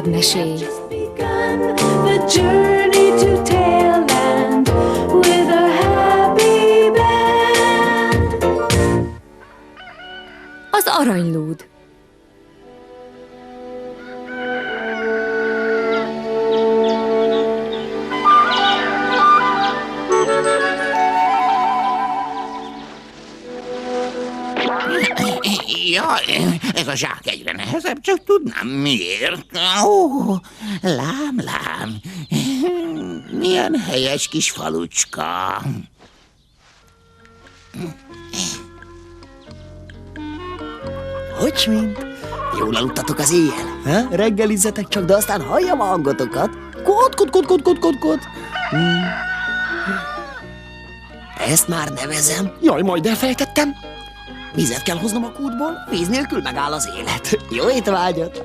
családmesély. Az aranylód. Jaj, ez a zsák egyre nehezebb, csak tudnám miért. Ó, lám. Milyen helyes kis falucska. Hogy mint? Jól aludtatok az éjjel? Ha? Reggelizzetek csak, de aztán halljam a hangotokat. Kód. Ezt már nevezem. Jaj, majd elfelejtettem. Vizet kell hoznom a kútból, víz nélkül megáll az élet. Jó étvágyat!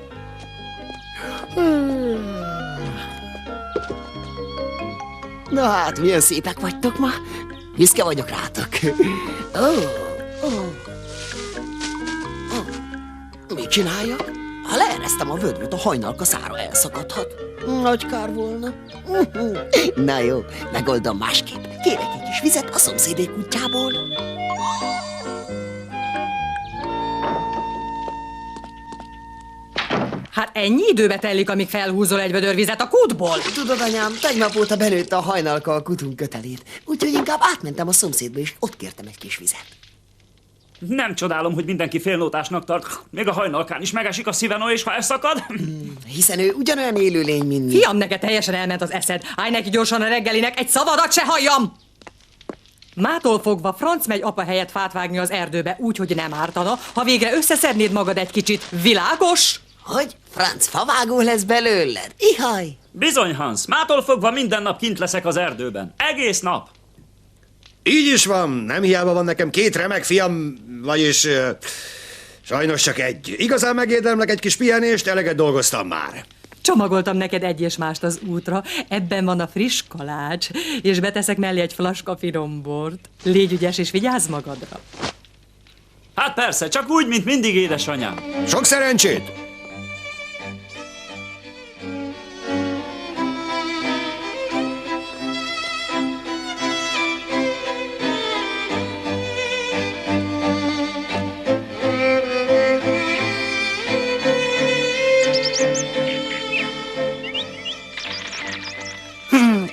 Na hát, milyen szépek vagytok ma. Büszke vagyok rátok. Mit csináljak? Ha leeresztem a vödröt, a hajnalkaszára elszakadhat. Nagy kár volna. Na jó, megoldom másképp. Kérek egy kis vizet a szomszédé kutyából. Hát ennyi időbe telik, amíg felhúzol egy vödör vizet a kútból? Tudod, anyám, tegnap óta benőtte a hajnalka a kutunk kötelét. Úgyhogy inkább átmentem a szomszédba, és ott kértem egy kis vizet. Nem csodálom, hogy mindenki félnótásnak tart. Még a hajnalkán is megesik a szívenó, és ha elszakad. Hiszen ő ugyanolyan élőlény, mint mi. Fiam, neked teljesen elment az eszed. Állj neki gyorsan a reggelinek, egy szavadat se halljam! Mától fogva Franc megy apa helyett fát vágni az erdőbe, úgy, hogy nem ártana, ha végre összeszednéd magad egy kicsit. Világos? Hogy? Franc favágó lesz belőled? Ihaj! Bizony, Hans, mától fogva minden nap kint leszek az erdőben. Egész nap. Így is van, nem hiába van nekem 2 remek fiam, vagyis sajnos csak egy. Igazán megérdemlek egy kis pihenést, eleget dolgoztam már. Csomagoltam neked egy és mást az útra, ebben van a friss kalács, és beteszek mellé egy flaska firombort. Légy ügyes és vigyázz magadra. Hát persze, csak úgy, mint mindig, édesanyám. Sok szerencsét!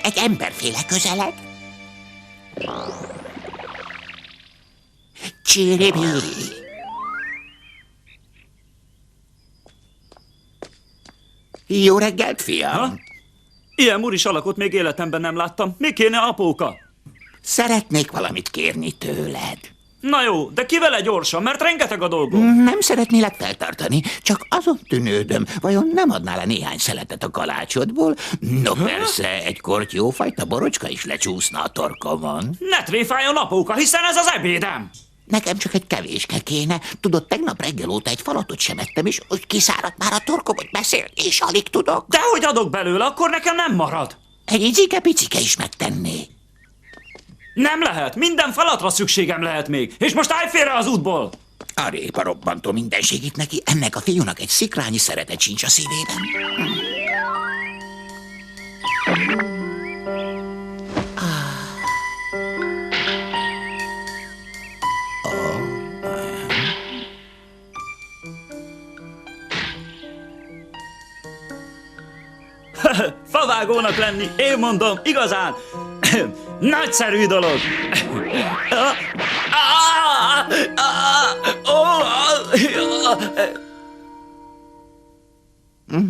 Egy emberféle közeleg. Csiribiri. Jó reggelt, fiam! Ha? Ilyen muris alakot még életemben nem láttam. Mi kéne, apóka? Szeretnék valamit kérni tőled. Na jó, de ki vele gyorsan, mert rengeteg a dolgom. Nem szeretnélek feltartani, csak azon tűnődöm, vajon nem adnál-e néhány szeletet a kalácsodból? No persze, egy kort jófajta borocska is lecsúszna a torkomon. Ne tréfáljon, apóka, hiszen ez az ebédem. Nekem csak egy kevéske kéne. Tudod, tegnap reggel óta egy falatot sem ettem, és úgy kiszáradt már a torkom, hogy beszélni és alig tudok. Dehogy adok belőle, akkor nekem nem marad. Egy icike-picike is megtenné. Nem lehet, minden falatra szükségem lehet még, és most állj félre az útból! A répa robbantó mindenség itt neki, ennek a fiúnak egy szikrányi szeretet sincs a szívében. Favágónak lenni, én mondom, igazán nagyszerű dolog.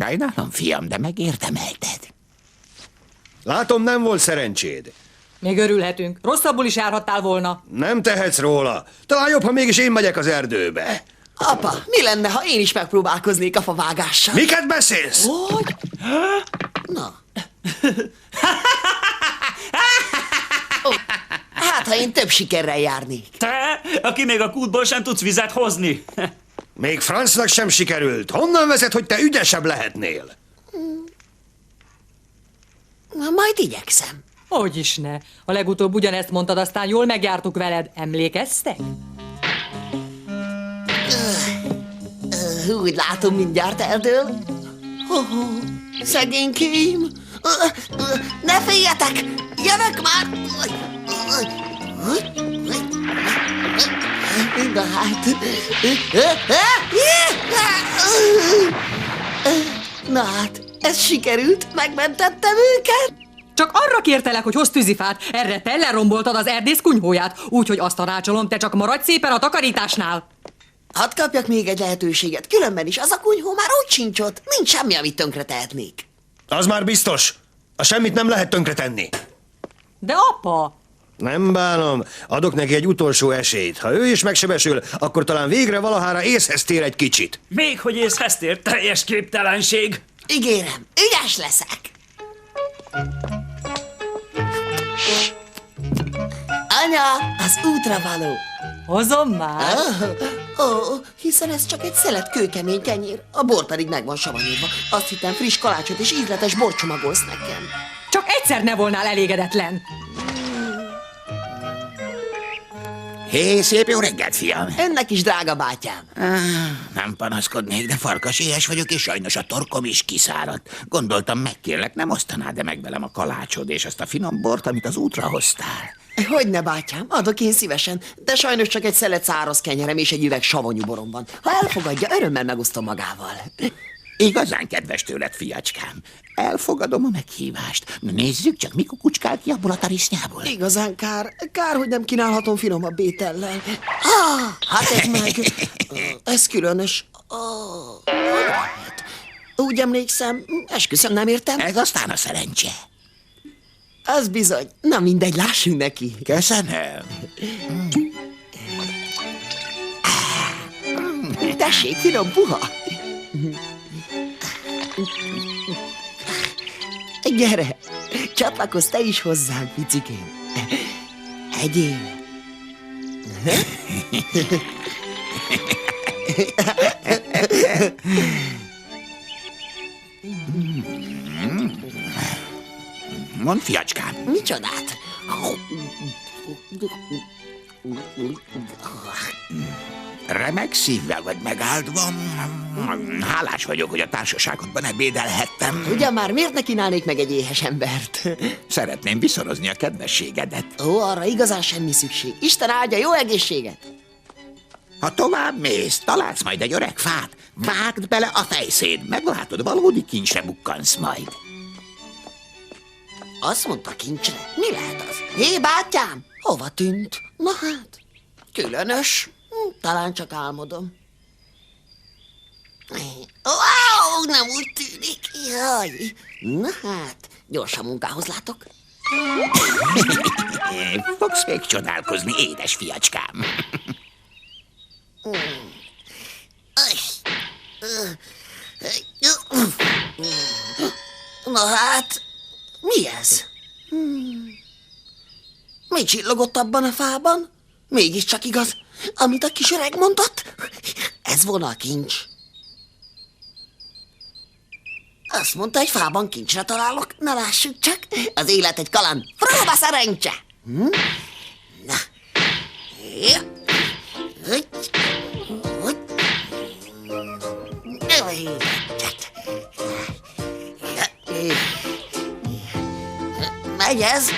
Sajnálom, fiam, de megérdemelted. Látom, nem volt szerencséd. Még örülhetünk. Rosszabbul is járhattál volna. Nem tehetsz róla. Talán jobb, ha mégis én megyek az erdőbe. Apa, mi lenne, ha én is megpróbálkoznék a favágással? Miket beszélsz? Hogy? Na. Hát, ha én több sikerrel járnék. Te, aki még a kútból sem tudsz vizet hozni. Még Francnak sem sikerült. Honnan vezet, hogy te ügyesebb lehetnél? Na, majd igyekszem. Hogyis ne. A legutóbb ugyanezt mondtad, aztán jól megjártuk veled. Emlékeztek? Úgy látom, mindjárt eldől. Szegénykém! Ne féljetek! Jövök már! Na hát... Na hát, ez sikerült, megmentettem őket! Csak arra kértelek, hogy hozz tűzifát, erre te leromboltad az erdész kunyhóját, úgyhogy azt tanácsolom, te csak maradj szépen a takarításnál. Hadd kapjak még egy lehetőséget, különben is az a kunyhó már úgy sincs ott, nincs semmi, amit tönkre tehetnék. Az már biztos. A semmit nem lehet tönkretenni. De apa! Nem bánom, adok neki egy utolsó esélyt. Ha ő is megsebesül, akkor talán végre valahára észhez tér egy kicsit. Még hogy észhez tér, teljes képtelenség. Ígérem, ügyes leszek. Anya, az útra való. Hozom már. Hiszen ez csak egy szelet kőkemény kenyér, a bor pedig meg van savanyodva. Azt hittem friss kalácsot és ízletes bort csomagolsz nekem. Csak egyszer ne volnál elégedetlen. Hé, szép jó reggelt, fiam! Ennek is drága bátyám. Nem panaszkodnék, de farkas éhes vagyok, és sajnos a torkom is kiszáradt. Gondoltam, megkérlek, nem osztanád-e meg velem a kalácsod és azt a finom bort, amit az útra hoztál? Hogyne, bátyám, adok én szívesen, de sajnos csak egy szelet száraz kenyerem és egy üveg savanyú borom van. Ha elfogadja, örömmel megosztom magával. Igazán kedves tőled, fiacskám. Elfogadom a meghívást. Nézzük csak, mi kukucskál ki abból a tarisznyából. Igazán kár, hogy nem kínálhatom finomabb étellel. Hát ez meg, ez különös. Úgy emlékszem, esküszöm, nem értem. Ez aztán a szerencse. Az bizony. Na mindegy, lássunk neki. Köszönöm. Tessék, finom puha. Gyere, csatlakozz te is hozzánk, picikém. Egyél. Mondd, fiacskám. Micsodát? Remek szívvel vagy megáldva. Hálás vagyok, hogy a társaságodban ebédelhettem. Ugyan már miért ne kínálnék meg egy éhes embert? Szeretném viszorozni a kedvességedet. Ó, arra igazán semmi szükség. Isten áldja, jó egészséget! Ha tovább mész, találsz majd egy öreg fát, vágd bele a fejszéd, meglátod, valódi kincsre bukkansz majd. Azt mondta kincsre. Mi lehet az? Hé, bátyám! Hova tűnt? Na hát, különös. Talán csak álmodom. Wow, nem úgy tűnik. Jaj. Na hát, gyorsan munkához látok. Fogsz még csodálkozni, édes fiacskám. Na hát, mi ez? Mi csillogott abban a fában? Mégiscsak igaz, amit a kis öreg mondott? Ez volna a kincs. Azt mondta, egy fában kincsre találok. Na lássuk csak, az élet egy kaland. Próba szerencse! Na. Megy ez?